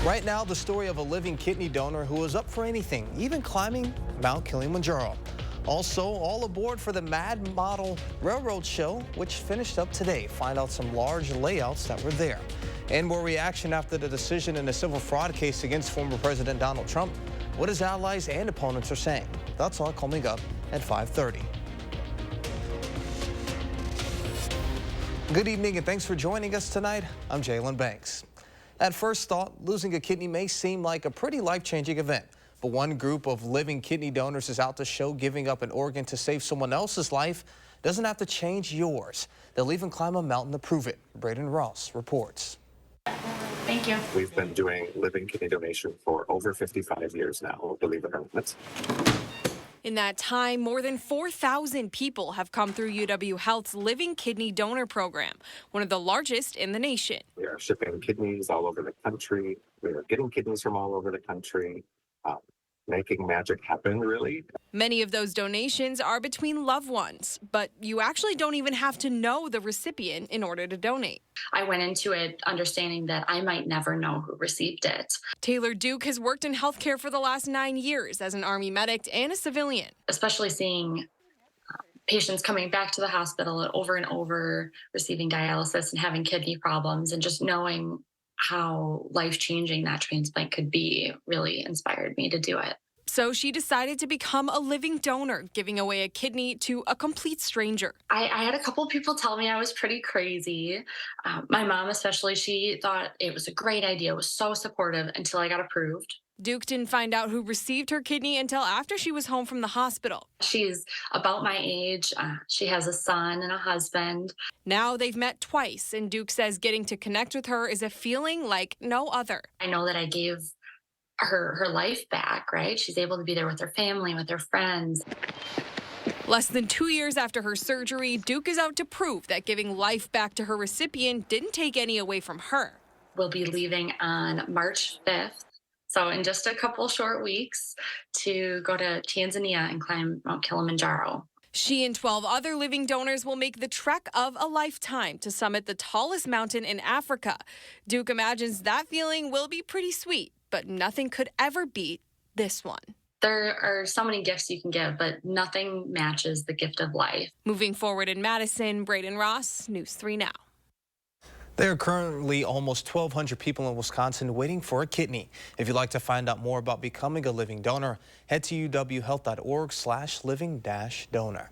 Right now, the story of a living kidney donor who is up for anything, even climbing Mount Kilimanjaro. Also, all aboard for the Mad Model Railroad Show, which finished up today. Find out some large layouts that were there. And more reaction after the decision in a civil fraud case against former President Donald Trump. What his allies and opponents are saying. That's all coming up at 5:30. Good evening and thanks for joining us tonight. I'm Jalen Banks. At first thought, losing a kidney may seem like a pretty life-changing event. But one group of living kidney donors is out to show giving up an organ to save someone else's life doesn't have to change yours. They'll even climb a mountain to prove it. Braden Ross reports. Thank you. We've been doing living kidney donation for over 55 years now, believe it or not. In that time, more than 4,000 people have come through UW Health's Living Kidney Donor Program, one of the largest in the nation. We are shipping kidneys all over the country. We are getting kidneys from all over the country, making magic happen, really. Many of those donations are between loved ones, but you actually don't even have to know the recipient in order to donate. I went into it understanding that I might never know who received it. Taylor Duke has worked in healthcare for the last 9 years as an Army medic and a civilian. Especially seeing patients coming back to the hospital over and over, receiving dialysis and having kidney problems, and just knowing how life-changing that transplant could be really inspired me to do it. So she decided to become a living donor, giving away a kidney to a complete stranger. I had a couple of people tell me I was pretty crazy. My mom especially, she thought it was a great idea, was so supportive until I got approved. Duke didn't find out who received her kidney until after she was home from the hospital. She's about my age. She has a son and a husband. Now they've met twice, and Duke says getting to connect with her is a feeling like no other. I know that I gave her life back, right? She's able to be there with her family, with her friends. Less than 2 years after her surgery, Duke is out to prove that giving life back to her recipient didn't take any away from her. We'll be leaving on March 5th. So in just a couple short weeks to go to Tanzania and climb Mount Kilimanjaro. She and 12 other living donors will make the trek of a lifetime to summit the tallest mountain in Africa. Duke imagines that feeling will be pretty sweet, but nothing could ever beat this one. There are so many gifts you can give, but nothing matches the gift of life. Moving forward in Madison, Braden Ross, News 3 Now. There are currently almost 1,200 people in Wisconsin waiting for a kidney. If you'd like to find out more about becoming a living donor, head to uwhealth.org/living-donor.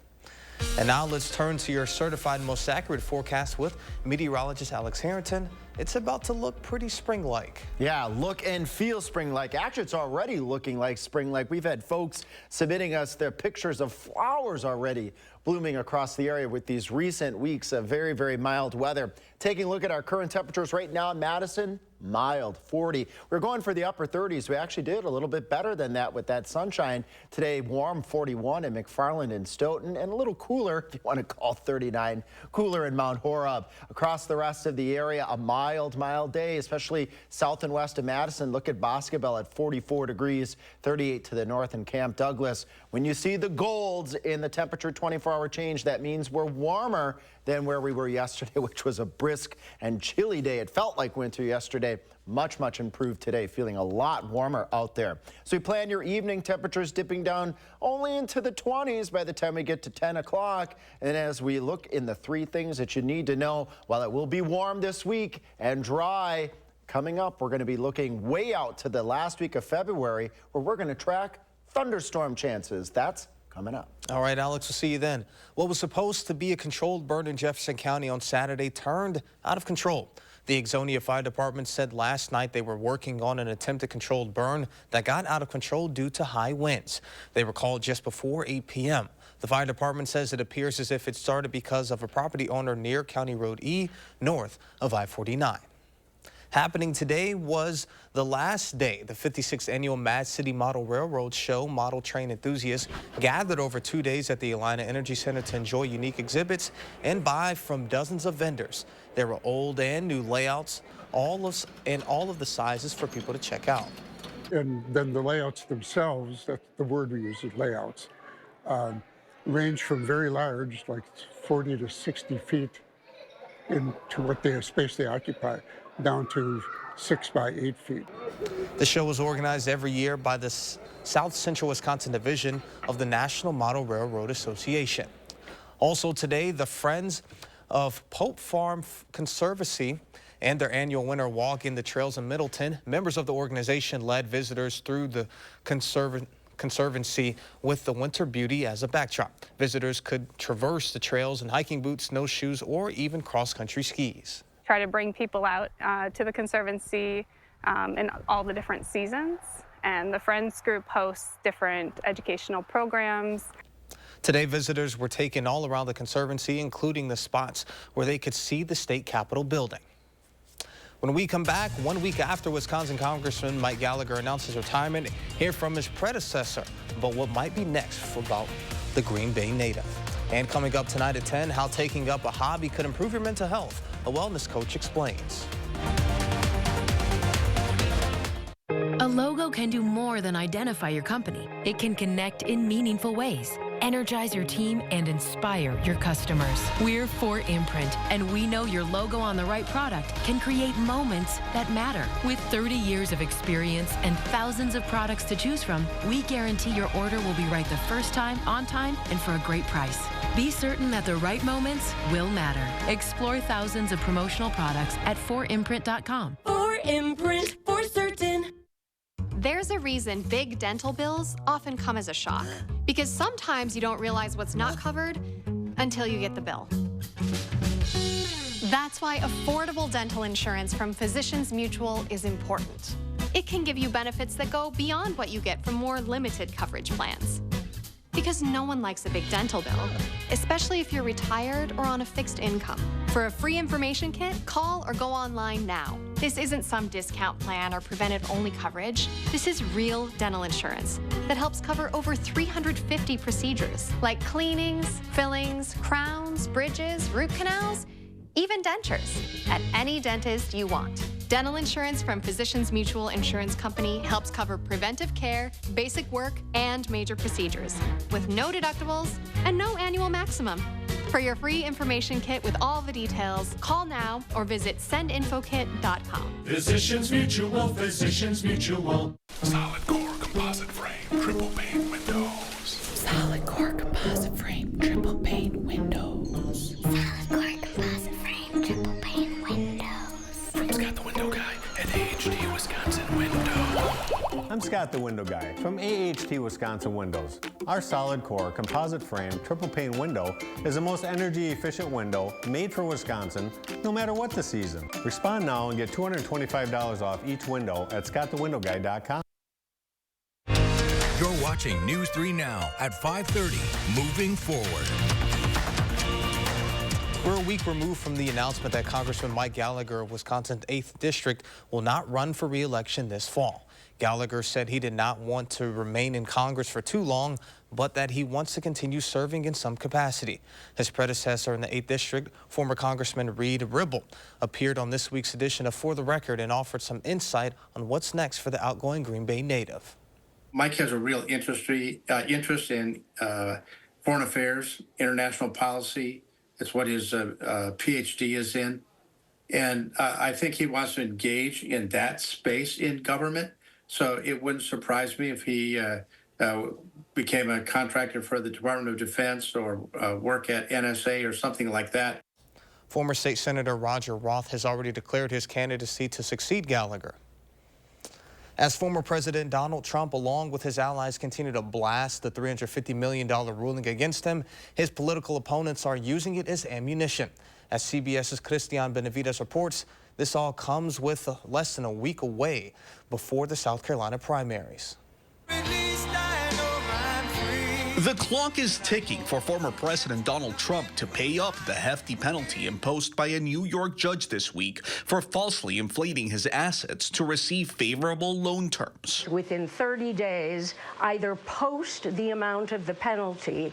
And now let's turn to your certified most accurate forecast with meteorologist Alex Harrington. It's about to look pretty spring-like. Yeah, look and feel spring-like. Actually, it's already looking like spring-like. We've had folks submitting us their pictures of flowers already blooming across the area with these recent weeks of very, very mild weather. Taking a look at our current temperatures right now in Madison, mild, 40. We're going for the upper 30s. We actually did a little bit better than that with that sunshine. Today, warm, 41 in McFarland and Stoughton, and a little cooler, if you want to call 39, cooler in Mount Horeb. Across the rest of the area, a mild day, especially south and west of Madison. Look at Boscobel at 44 degrees, 38 to the north in Camp Douglas. When you see the golds in the temperature 24-hour change, that means we're warmer than where we were yesterday, which was a brisk and chilly day. It felt like winter yesterday. Much improved today, feeling a lot warmer out there. So we plan your evening temperatures dipping down only into the 20s by the time we get to 10 o'clock. And as we look in the three things that you need to know, while it will be warm this week and dry, coming up, we're going to be looking way out to the last week of February, where we're going to track thunderstorm chances. That's coming up. All right, Alex, we'll see you then. What was supposed to be a controlled burn in Jefferson County on Saturday turned out of control. The Ixonia Fire Department said last night they were working on an attempted controlled burn that got out of control due to high winds. They were called just before 8 p.m. The fire department says it appears as if it started because of a property owner near County Road E, north of I-49. Happening today was the last day the 56th annual Mad City Model Railroad Show. Model train enthusiasts gathered over 2 days at the Alina Energy Center to enjoy unique exhibits and buy from dozens of vendors. There were old and new layouts, all of the sizes for people to check out. And then the layouts themselves, that's the word we use is layouts, range from very large, like 40 to 60 feet, into what space they occupy, down to 6 by 8 feet. The show is organized every year by the South Central Wisconsin Division of the National Model Railroad Association. Also today, the Friends of Pope Farm Conservancy and their annual winter walk in the trails in Middleton. Members of the organization led visitors through the Conservancy with the winter beauty as a backdrop. Visitors could traverse the trails in hiking boots, snowshoes, or even cross-country skis. Try to bring people out to the Conservancy in all the different seasons. And the Friends group hosts different educational programs. Today, visitors were taken all around the Conservancy, including the spots where they could see the state capitol building. When we come back, 1 week after Wisconsin Congressman Mike Gallagher announced his retirement, hear from his predecessor about what might be next about the Green Bay native. And coming up tonight at 10, how taking up a hobby could improve your mental health. A wellness coach explains. A logo can do more than identify your company. It can connect in meaningful ways, energize your team, and inspire your customers. We're 4imprint, and we know your logo on the right product can create moments that matter. With 30 years of experience and thousands of products to choose from, we guarantee your order will be right the first time, on time, and for a great price. Be certain that the right moments will matter. Explore thousands of promotional products at 4imprint.com. 4imprint, for certain. There's a reason big dental bills often come as a shock, because sometimes you don't realize what's not covered until you get the bill. That's why affordable dental insurance from Physicians Mutual is important. It can give you benefits that go beyond what you get from more limited coverage plans. Because no one likes a big dental bill, especially if you're retired or on a fixed income. For a free information kit, call or go online now. This isn't some discount plan or preventive-only coverage. This is real dental insurance that helps cover over 350 procedures, like cleanings, fillings, crowns, bridges, root canals, even dentures, at any dentist you want. Dental insurance from Physicians Mutual Insurance Company helps cover preventive care, basic work, and major procedures, with no deductibles and no annual maximum. For your free information kit with all the details, call now or visit sendinfokit.com. Physicians Mutual, Physicians Mutual. Solid core composite frame, triple pane windows. Solid core composite frame, triple pane windows. Solid core composite frame, triple pane windows. From Scott the Window Guy at AHT Wisconsin Window. I'm Scott the Window Guy from AHT Wisconsin Windows. Our solid core composite frame triple pane window is the most energy efficient window made for Wisconsin, no matter what the season. Respond now and get $225 off each window at scottthewindowguy.com. You're watching News 3 Now at 5:30. Moving forward. We're a week removed from the announcement that Congressman Mike Gallagher of Wisconsin's 8th District will not run for re-election this fall. Gallagher said he did not want to remain in Congress for too long, but that he wants to continue serving in some capacity. His predecessor in the 8th District, former Congressman Reed Ribble, appeared on this week's edition of For the Record and offered some insight on what's next for the outgoing Green Bay native. Mike has a real interest in foreign affairs, international policy. It's what his PhD is in. And I think he wants to engage in that space in government. So it wouldn't surprise me if he became a contractor for the Department of Defense or work at NSA or something like that. Former State Senator Roger Roth has already declared his candidacy to succeed Gallagher. As former President Donald Trump, along with his allies, continue to blast the $350 million ruling against him, his political opponents are using it as ammunition. As CBS's Christian Benavides reports, this all comes with less than a week away before the South Carolina primaries. The clock is ticking for former President Donald Trump to pay up the hefty penalty imposed by a New York judge this week for falsely inflating his assets to receive favorable loan terms. Within 30 days, either post the amount of the penalty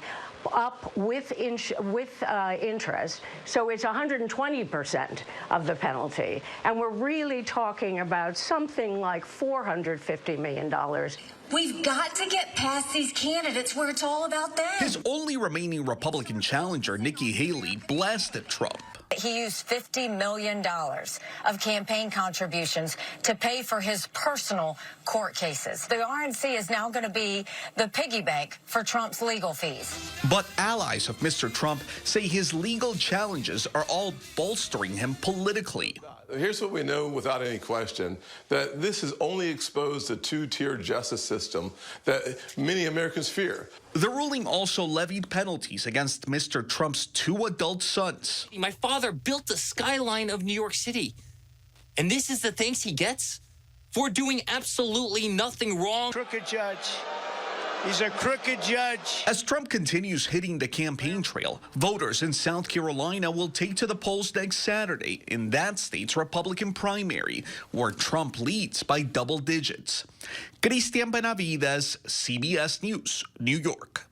up with interest, so it's 120% of the penalty. And we're really talking about something like $450 million. We've got to get past these candidates where it's all about them. His only remaining Republican challenger, Nikki Haley, blasted Trump. He used $50 million of campaign contributions to pay for his personal court cases. The RNC is now going to be the piggy bank for Trump's legal fees. But allies of Mr. Trump say his legal challenges are all bolstering him politically. Here's what we know without any question, that this has only exposed the two-tier justice system that many Americans fear. The ruling also levied penalties against Mr. Trump's 2 adult sons. My father built the skyline of New York City. And this is the thanks he gets for doing absolutely nothing wrong. Crooked judge. He's a crooked judge. As Trump continues hitting the campaign trail, voters in South Carolina will take to the polls next Saturday in that state's Republican primary, where Trump leads by double digits. Cristian Benavides, CBS News, New York.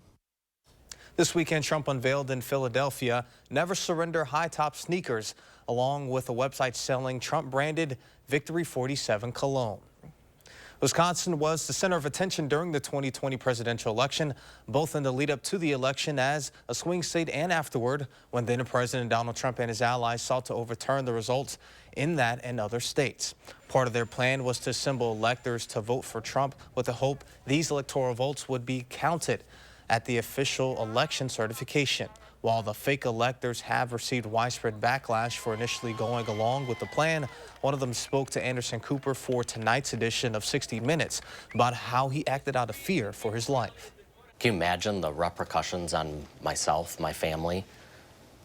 This weekend, Trump unveiled in Philadelphia Never Surrender high-top sneakers, along with a website selling Trump-branded Victory 47 cologne. Wisconsin was the center of attention during the 2020 presidential election, both in the lead up to the election as a swing state and afterward, when then President Donald Trump and his allies sought to overturn the results in that and other states. Part of their plan was to assemble electors to vote for Trump with the hope these electoral votes would be counted at the official election certification. While the fake electors have received widespread backlash for initially going along with the plan, one of them spoke to Anderson Cooper for tonight's edition of 60 Minutes about how he acted out of fear for his life. Can you imagine the repercussions on myself, my family,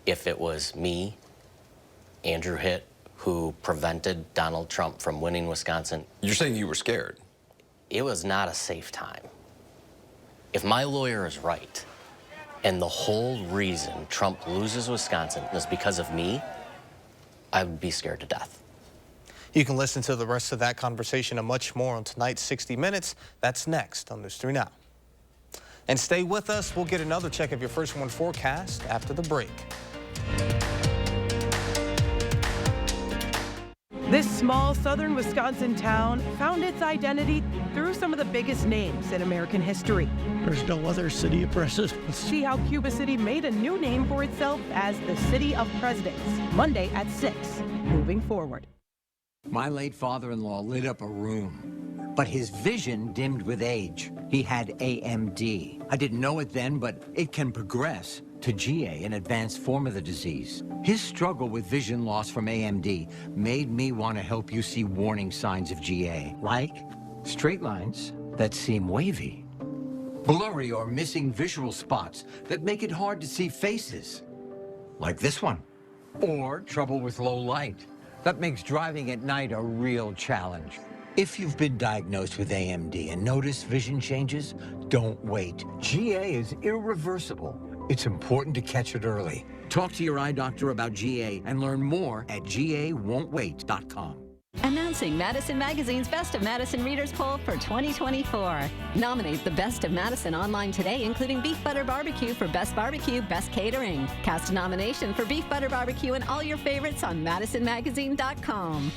if it was me, Andrew Hitt, who prevented Donald Trump from winning Wisconsin? You're saying you were scared? It was not a safe time. If my lawyer is right, and the whole reason Trump loses Wisconsin is because of me, I would be scared to death. You can listen to the rest of that conversation and much more on tonight's 60 Minutes. That's next on News 3 Now. And stay with us. We'll get another check of your First One forecast after the break. This small southern Wisconsin town found its identity through some of the biggest names in American history. There's no other city of presidents. See how Cuba City made a new name for itself as the City of Presidents. Monday at 6. Moving forward. My late father-in-law lit up a room, but his vision dimmed with age. He had AMD. I didn't know it then, but it can progress to GA, an advanced form of the disease. His struggle with vision loss from AMD made me want to help you see warning signs of GA, like straight lines that seem wavy, blurry or missing visual spots that make it hard to see faces, like this one, or trouble with low light. That makes driving at night a real challenge. If you've been diagnosed with AMD and notice vision changes, don't wait. GA is irreversible. It's important to catch it early. Talk to your eye doctor about GA and learn more at GAWon'tWait.com. Announcing Madison Magazine's Best of Madison Readers Poll for 2024. Nominate the Best of Madison online today, including Beef Butter Barbecue for Best Barbecue, Best Catering. Cast a nomination for Beef Butter Barbecue and all your favorites on MadisonMagazine.com.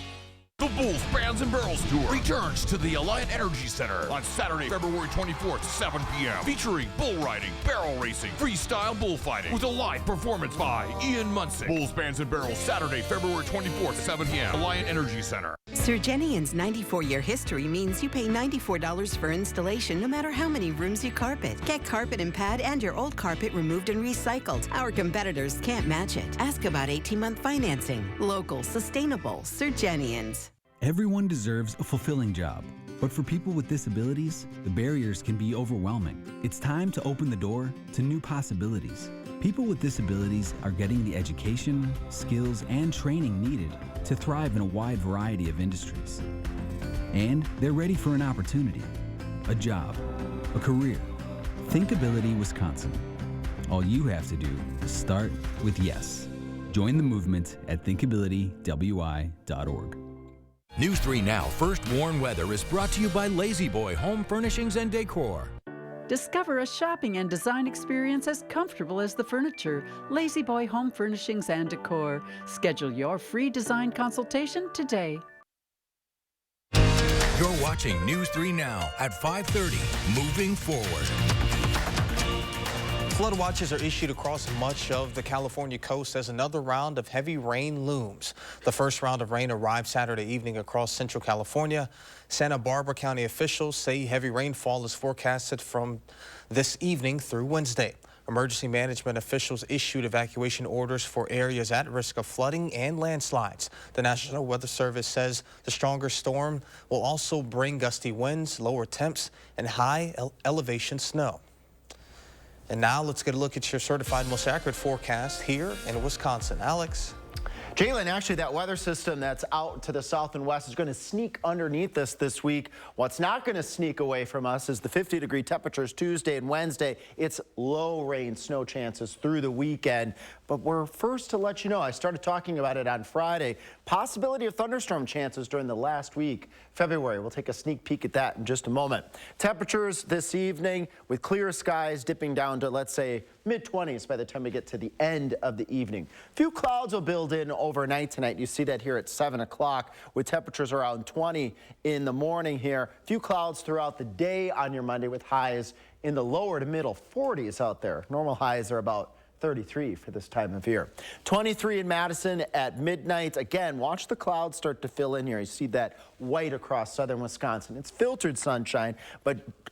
The Bulls, Bands, and Barrels Tour returns to the Alliant Energy Center on Saturday, February 24th, 7 p.m. Featuring bull riding, barrel racing, freestyle bullfighting with a live performance by Ian Munson. Bulls, Bands, and Barrels, Saturday, February 24th, 7 p.m. Alliant Energy Center. Surgenian's 94-year history means you pay $94 for installation no matter how many rooms you carpet. Get carpet and pad and your old carpet removed and recycled. Our competitors can't match it. Ask about 18-month financing. Local, sustainable, Surgenians. Everyone deserves a fulfilling job, but for people with disabilities, the barriers can be overwhelming. It's time to open the door to new possibilities. People with disabilities are getting the education, skills, and training needed to thrive in a wide variety of industries. And they're ready for an opportunity, a job, a career. Thinkability Wisconsin. All you have to do is start with yes. Join the movement at thinkabilitywi.org. News 3 Now First Warn Weather is brought to you by Lazy Boy Home Furnishings and Decor. Discover a shopping and design experience as comfortable as the furniture. Lazy Boy Home Furnishings and Decor. Schedule your free design consultation today. You're watching News 3 Now at 5:30. Moving forward. Flood watches are issued across much of the California coast as another round of heavy rain looms. The first round of rain arrived Saturday evening across central California. Santa Barbara County officials say heavy rainfall is forecasted from this evening through Wednesday. Emergency management officials issued evacuation orders for areas at risk of flooding and landslides. The National Weather Service says the stronger storm will also bring gusty winds, lower temps, and high elevation snow. And now let's get a look at your certified most accurate forecast here in Wisconsin. Alex. Jalen, actually that weather system that's out to the south and west is going to sneak underneath us this week. What's not going to sneak away from us is the 50-degree temperatures Tuesday and Wednesday. It's low rain, snow chances through the weekend. But we're first to let you know, I started talking about it on Friday, possibility of thunderstorm chances during the last week, February. We'll take a sneak peek at that in just a moment. Temperatures this evening with clear skies dipping down to, let's say, mid-20s by the time we get to the end of the evening. Few clouds will build in overnight tonight. You see that here at 7 o'clock with temperatures around 20 in the morning here. Few clouds throughout the day on your Monday with highs in the lower to middle 40s out there. Normal highs are about 33 for this time of year. 23 in Madison at midnight. Again, watch the clouds start to fill in here. You see that white across southern Wisconsin. It's filtered sunshine,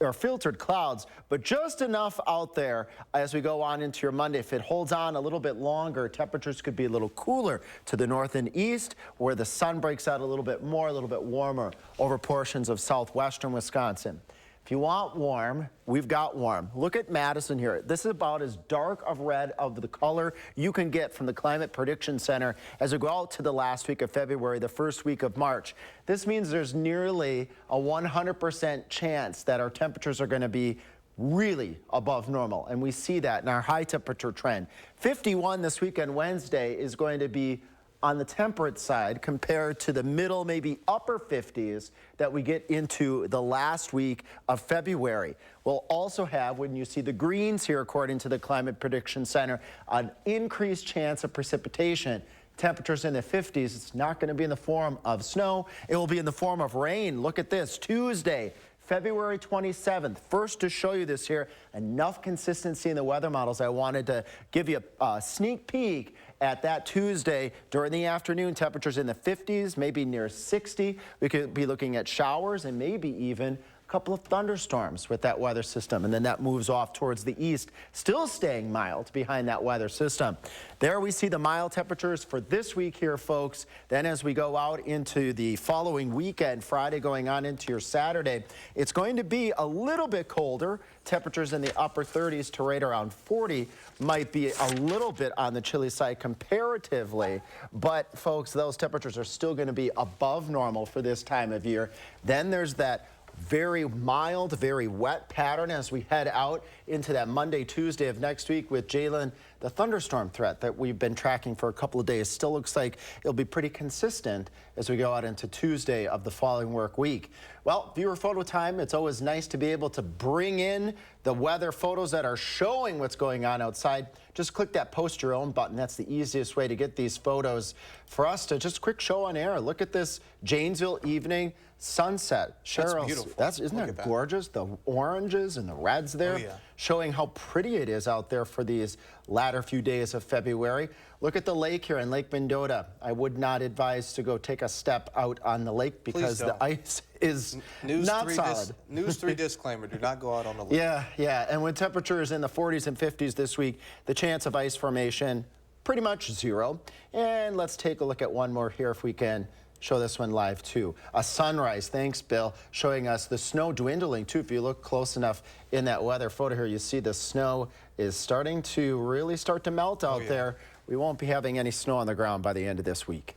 or filtered clouds, but just enough out there as we go on into your Monday. If it holds on a little bit longer, temperatures could be a little cooler to the north and east, where the sun breaks out a little bit more, a little bit warmer over portions of southwestern Wisconsin. If you want warm, we've got warm. Look at Madison here. This is about as dark of red of the color you can get from the Climate Prediction Center as we go out to the last week of February, the first week of March. This means there's nearly a 100% chance that our temperatures are going to be really above normal, and we see that in our high temperature trend. 51 this weekend, Wednesday, is going to be on the temperate side compared to the middle, maybe upper 50s that we get into the last week of February. We'll also have, when you see the greens here, according to the Climate Prediction Center, an increased chance of precipitation. Temperatures in the 50s. It's not going to be in the form of snow. It will be in the form of rain. Look at this. Tuesday, February 27th. First to show you this here, enough consistency in the weather models. I wanted to give you a sneak peek at that Tuesday during the afternoon. Temperatures in the 50s, maybe near 60. We could be looking at showers and maybe even a couple of thunderstorms with that weather system, and then that moves off towards the east, still staying mild behind that weather system. There we see the mild temperatures for this week here, folks. Then as we go out into the following weekend, Friday going on into your Saturday, it's going to be a little bit colder. Temperatures in the upper 30s to right around 40 might be a little bit on the chilly side comparatively, but folks, those temperatures are still going to be above normal for this time of year. Then there's that very mild, very wet pattern as we head out into that Monday, Tuesday of next week with Jalen. The thunderstorm threat that we've been tracking for a couple of days still looks like it'll be pretty consistent as we go out into Tuesday of the following work week. Well, viewer photo time. It's always nice to be able to bring in the weather photos that are showing what's going on outside. Just click that post your own button. That's the easiest way to get these photos for us to just quick show on air. Look at this Janesville evening sunset. Cheryl, that's beautiful. Isn't that gorgeous? The oranges and the reds there, showing how pretty it is out there for these latter few days of February. Look at the lake here in Lake Mendota. I would not advise to go take a step out on the lake because the ice is not solid. News 3 disclaimer, do not go out on the lake. Yeah, and with temperatures in the 40s and 50s this week, the chance of ice formation pretty much zero. And let's take a look at one more here if we can. Show this one live too. A sunrise, thanks Bill, showing us the snow dwindling too. If you look close enough in that weather photo here, you see the snow is starting to really start to melt out there. We won't be having any snow on the ground by the end of this week.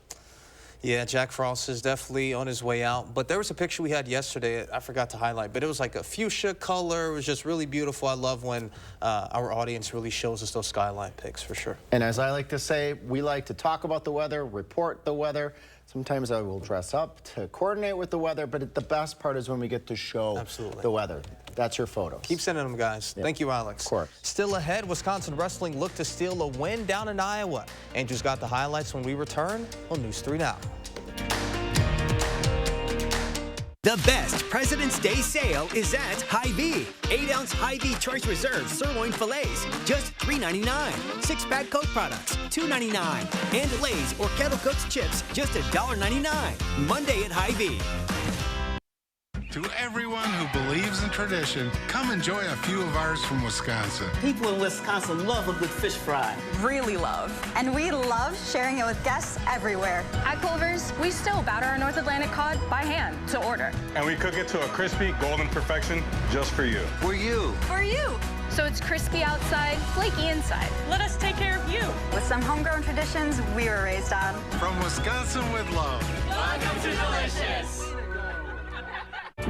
Yeah, Jack Frost is definitely on his way out. But there was a picture we had yesterday I forgot to highlight, but it was like a fuchsia color. It was just really beautiful. I love when our audience really shows us those skyline pics for sure. And as I like to say, we like to talk about the weather, report the weather. Sometimes I will dress up to coordinate with the weather, but the best part is when we get to show the weather. That's your photos. Keep sending them, guys. Thank you, Alex. Of course. Still ahead, Wisconsin wrestling looked to steal a win down in Iowa. Andrew's got the highlights when we return on News 3 Now. The best President's Day sale is at Hy-Vee. 8-ounce Hy-Vee Choice Reserve sirloin fillets, just $3.99. 6-pack Coke products, $2.99. And Lay's or Kettle Cooked chips, just $1.99. Monday at Hy-Vee. To everyone who believes in tradition, come enjoy a few of ours from Wisconsin. People in Wisconsin love a good fish fry. Really love. And we love sharing it with guests everywhere. At Culver's, we still batter our North Atlantic cod by hand to order. And we cook it to a crispy, golden perfection just for you. For you. For you. So it's crispy outside, flaky inside. Let us take care of you. With some homegrown traditions we were raised on. From Wisconsin with love. Welcome to Delicious.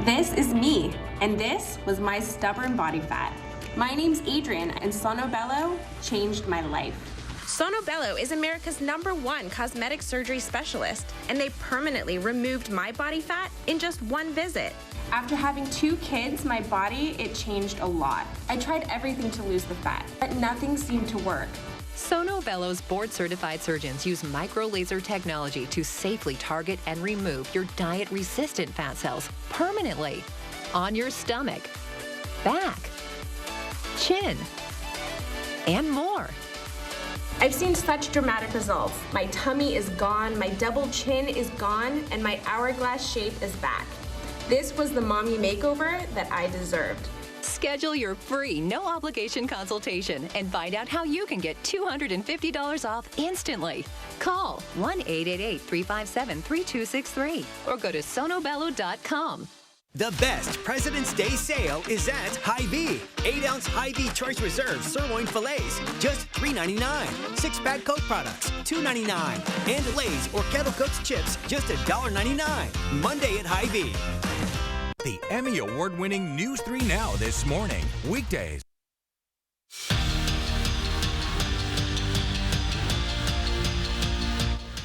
This is me, and this was my stubborn body fat. My name's Adrian, and Sonobello changed my life. Sonobello is America's #1 cosmetic surgery specialist, and they permanently removed my body fat in just one visit. After having 2 kids, my body, it changed a lot. I tried everything to lose the fat, but nothing seemed to work. Sonobello's board-certified surgeons use micro-laser technology to safely target and remove your diet-resistant fat cells permanently on your stomach, back, chin, and more. I've seen such dramatic results. My tummy is gone, my double chin is gone, and my hourglass shape is back. This was the mommy makeover that I deserved. Schedule your free, no-obligation consultation and find out how you can get $250 off instantly. Call 1-888-357-3263 or go to sonobello.com. The best President's Day sale is at Hy-Vee. 8-ounce Hy-Vee Choice Reserve sirloin fillets, just $3.99. 6-pack Coke products, $2.99. And Lay's or Kettle Cooked chips, just $1.99. Monday at Hy-Vee. The Emmy Award-winning News 3 Now this morning, weekdays.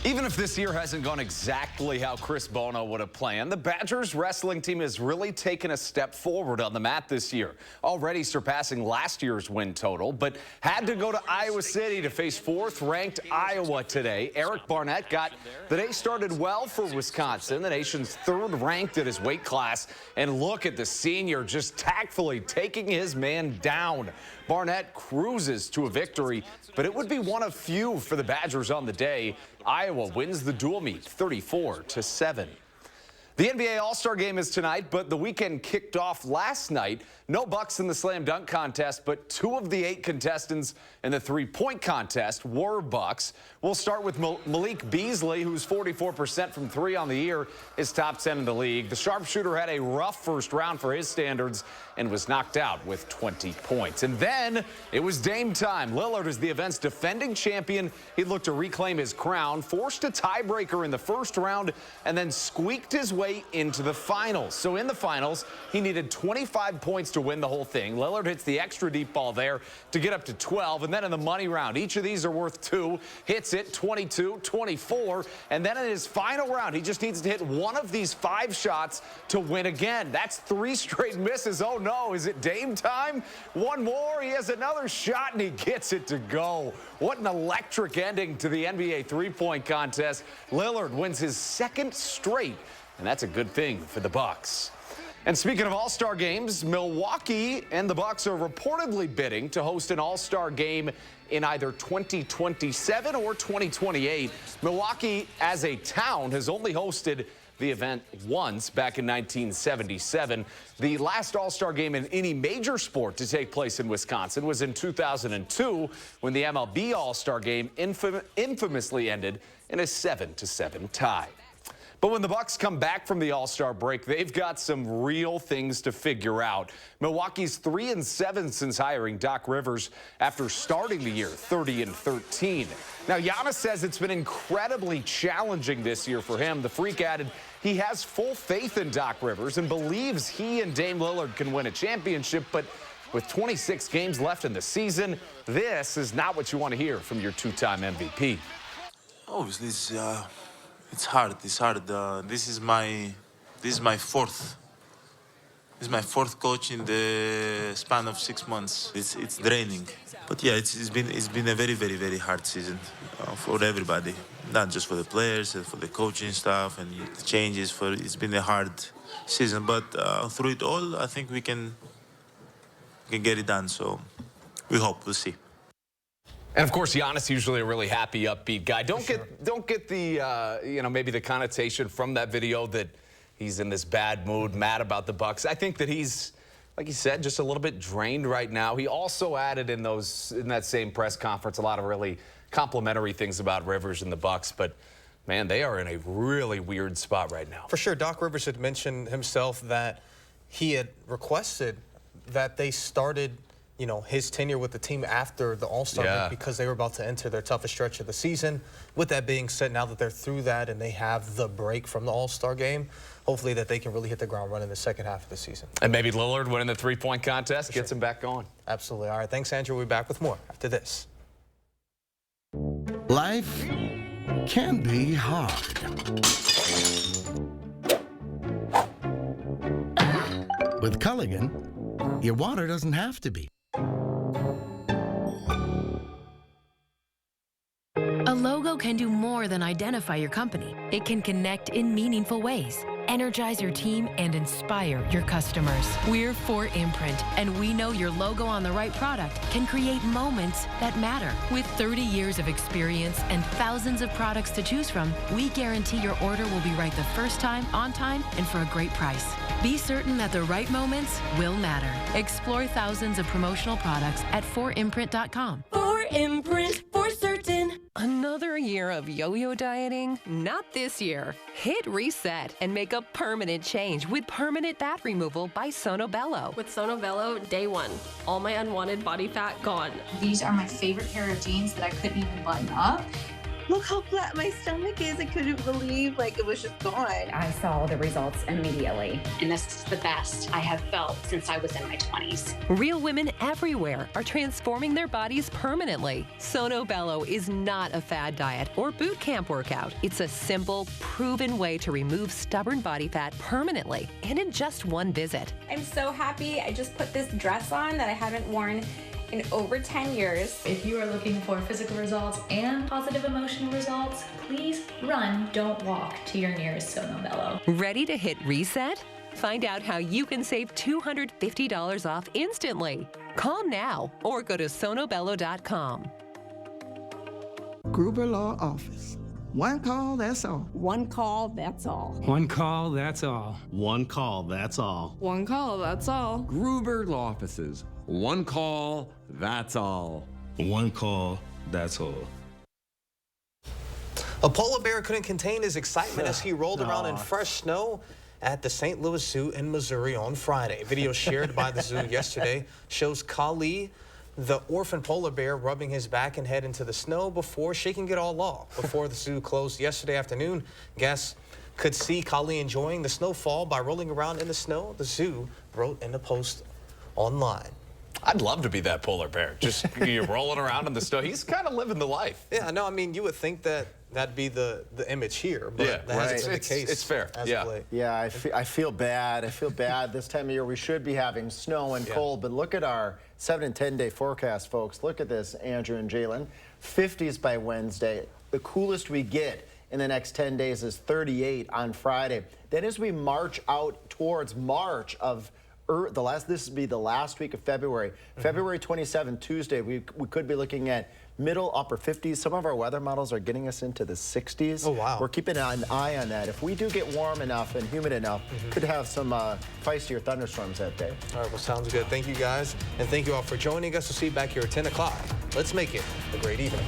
Even if this year hasn't gone exactly how Chris Bono would have planned, the Badgers wrestling team has really taken a step forward on the mat this year, already surpassing last year's win total, but had to go to Iowa City to face 4th-ranked Iowa today. Eric Barnett got the day started well for Wisconsin, the nation's 3rd-ranked at his weight class, and look at the senior just tactfully taking his man down. Barnett cruises to a victory, but it would be one of few for the Badgers on the day. Iowa wins the dual meet 34-7. The NBA All-Star Game is tonight, but the weekend kicked off last night. No Bucks in the slam dunk contest, but 2 of the 8 contestants in the three-point contest were Bucks. We'll start with Malik Beasley, who's 44% from 3 on the year, is top 10 in the league. The sharpshooter had a rough first round for his standards and was knocked out with 20 points. And then it was Dame time. Lillard is the event's defending champion. He looked to reclaim his crown, forced a tiebreaker in the first round, and then squeaked his way into the finals. So in the finals, he needed 25 points to win the whole thing. Lillard hits the extra deep ball there to get up to 12. And then in the money round, each of these are worth 2. Hits it 22, 24. And then in his final round, he just needs to hit one of these 5 shots to win again. That's 3 straight misses. Oh no, is it Dame time? One more, he has another shot and he gets it to go. What an electric ending to the NBA three-point contest. Lillard wins his 2nd straight, and that's a good thing for the Bucks. And speaking of All-Star games, Milwaukee and the Bucks are reportedly bidding to host an All-Star game in either 2027 or 2028. Milwaukee, as a town, has only hosted the event once back in 1977. The last All-Star game in any major sport to take place in Wisconsin was in 2002 when the MLB All-Star game infamously ended in a 7-7 tie. But when the Bucks come back from the All-Star break, they've got some real things to figure out. Milwaukee's 3-7 since hiring Doc Rivers after starting the year 30-13. Now, Giannis says it's been incredibly challenging this year for him. The Freak added he has full faith in Doc Rivers and believes he and Dame Lillard can win a championship, but with 26 games left in the season, this is not what you want to hear from your 2-time MVP. Obviously, it's hard. It's hard. This is my 4th It's my fourth coach in the span of 6 months. It's draining, but yeah, it's been a very, very, very hard season for everybody, not just for the players, for the coaching staff and the changes. It's been a hard season, but through it all, I think we can get it done. So we hope. We'll see. And of course, Giannis usually a really happy, upbeat guy. Don't get the maybe the connotation from that video that he's in this bad mood, mad about the Bucks. I think that he's, like you said, just a little bit drained right now. He also added in that same press conference a lot of really complimentary things about Rivers and the Bucks, but man, they are in a really weird spot right now. For sure, Doc Rivers had mentioned himself that he had requested that they started, his tenure with the team after the All-Star break because they were about to enter their toughest stretch of the season. With that being said, now that they're through that and they have the break from the All-Star game, hopefully that they can really hit the ground running the second half of the season. And maybe Lillard winning the three-point contest gets him back going. Absolutely. All right, thanks, Andrew. We'll be back with more after this. Life can be hard. With Culligan, your water doesn't have to be. A logo can do more than identify your company. It can connect in meaningful ways, energize your team, and inspire your customers. We're 4imprint, and we know your logo on the right product can create moments that matter. With 30 years of experience and thousands of products to choose from, we guarantee your order will be right the first time, on time, and for a great price. Be certain that the right moments will matter. Explore thousands of promotional products at 4imprint.com. 4imprint, for certain. Another year of yo-yo dieting? Not this year. Hit reset and make a permanent change with permanent fat removal by Sono Bello. With Sono Bello, day one, all my unwanted body fat gone. These are my favorite pair of jeans that I couldn't even button up. Look how flat my stomach is. I couldn't believe it was just gone. I saw the results immediately. And this is the best I have felt since I was in my 20s. Real women everywhere are transforming their bodies permanently. Sono Bello is not a fad diet or boot camp workout. It's a simple, proven way to remove stubborn body fat permanently and in just one visit. I'm so happy. I just put this dress on that I haven't worn in over 10 years. If you are looking for physical results and positive emotional results, please run, don't walk to your nearest Sono Bello. Ready to hit reset? Find out how you can save $250 off instantly. Call now or go to sonobello.com. Gruber Law Office. One call, that's all. One call, that's all. One call, that's all. One call, that's all. One call, that's all. Gruber Law Offices. One call, that's all. One call, that's all. A polar bear couldn't contain his excitement as he rolled around in fresh snow at the St. Louis Zoo in Missouri on Friday. Video shared by the zoo yesterday shows Kali, the orphan polar bear, rubbing his back and head into the snow before shaking it all off. Before the zoo closed yesterday afternoon, guests could see Kali enjoying the snowfall by rolling around in the snow. The zoo wrote in a post online. I'd love to be that polar bear. Just you're rolling around in the snow. He's kind of living the life. Yeah, no, I mean, you would think that that'd be the image here, but that hasn't been the case. It's fair. Yeah, I feel bad. I feel bad. This time of year, we should be having snow and cold, but look at our 7- and 10-day forecast, folks. Look at this, Andrew and Jalen. 50s by Wednesday. The coolest we get in the next 10 days is 38 on Friday. Then as we march out towards March of this would be the last week of February. February 27th, Tuesday, we could be looking at middle, upper 50s. Some of our weather models are getting us into the 60s. Oh, wow. We're keeping an eye on that. If we do get warm enough and humid enough, could have some feistier thunderstorms that day. All right, well, sounds good. Thank you, guys. And thank you all for joining us. We'll see you back here at 10 o'clock. Let's make it a great evening.